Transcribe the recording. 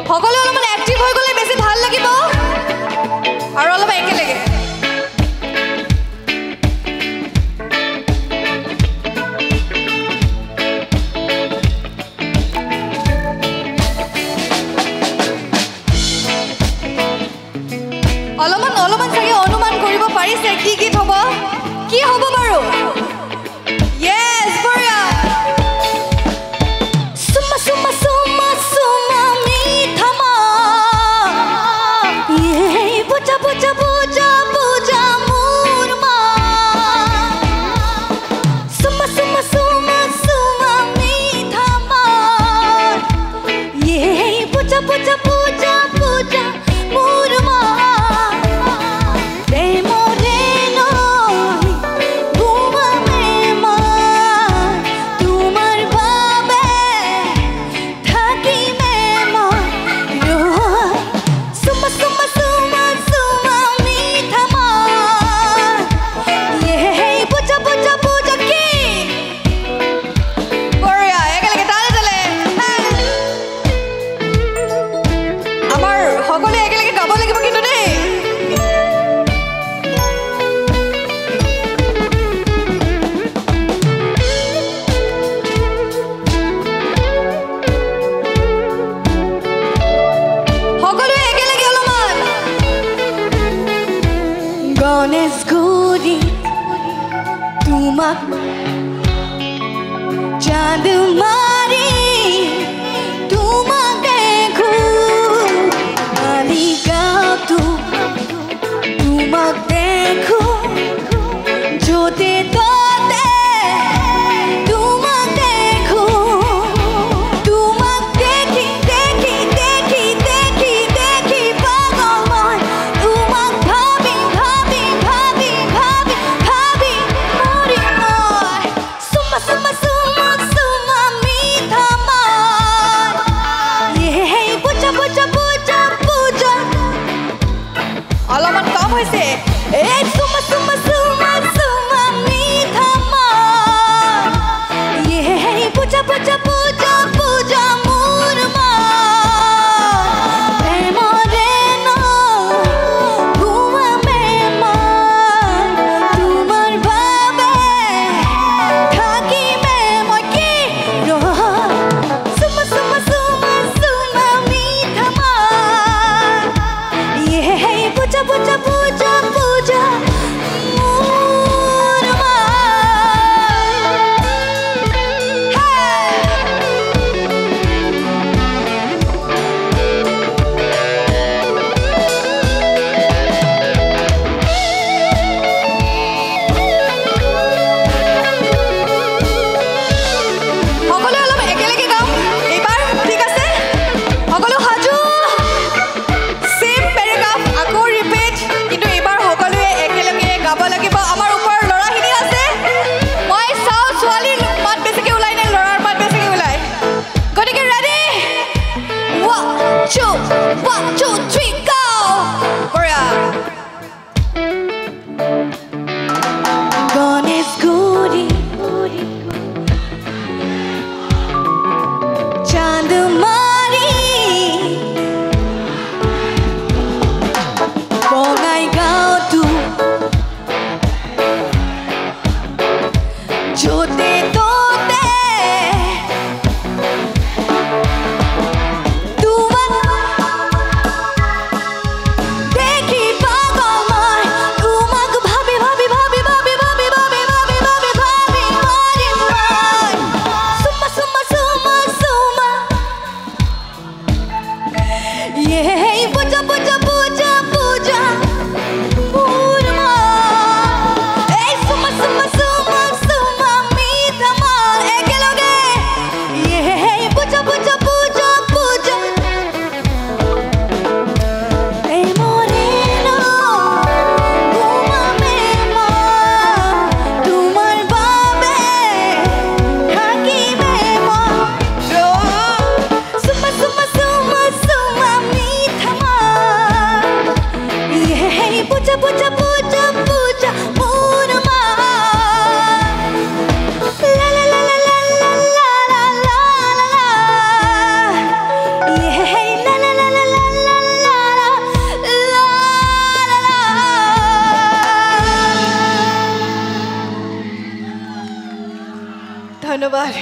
সকলো অলপমান এক্টিভ হৈ গ'লে বেছি ভাল লাগিব আৰু অলপ একেলগে অলপমান চাগে অনুমান কৰিব পাৰিছে কি গীত হ'ব কি হ'ব বাৰু Yes, বঢ়িয়া সুমা সুমা সুমা সুমা মিঠামা এই বুজা বুজা বুজা বুজা মোৰ মা সুমা সুমা সুমা সুমা মিঠামা এই বুজা বুজা বুজা বুজা মোৰ মা Gণেশ গুৰি তোমাক চাঁদ মাৰি তোমাক দেখো মালিগাঁৱতো তোমাক দেখো য'তে ত'তে তোমাক দেখো তোমাক দেখি দেখি দেখি দেখি দেখি পাগল মই তোমাক ভাবি ভাবি ভাবি ভাবি ভাবি মৰি মই সুমা সুমা সুমা সুমা মিঠা মাত এই বুজা বুজা বুজা বুজা অলপমান কম হৈছে এই সুমা সুমা সুমা সুমা মিঠা মাত এই বুজা বুজা বুজা বুজা মোৰ মা প্ৰেমৰে ন ঘুমামে মই তোমাৰ বাবে থাকিমে মই কি সুমা সুমা সুমা সুমা মিঠা মাত এই বুজা বুজা বুজা বুজা মোৰ মা সকলোৱে অলপ একেলগে গাম এইবাৰ ঠিক আছে সকলো সাজু সেম পেৰাগ্ৰাফ আকৌ ৰিপিট কিন্তু এইবাৰ সকলোৱে একেলগে গাব লাগিব আমাৰ ওপৰৰ ল'ৰাখিনি আছে মই চাওঁ ছোৱালীৰ মাত বেছিকে ওলাই নে ল'ৰাৰ মাত বেছিকে ওলাই গতিকে ৰেডি 1 2 3 go বঢ়িয়া গণেশ গুৰি চাঁদ মাৰি বঙাইগাঁৱতো য'তে ত'তে তোমাক ধন্যবাদ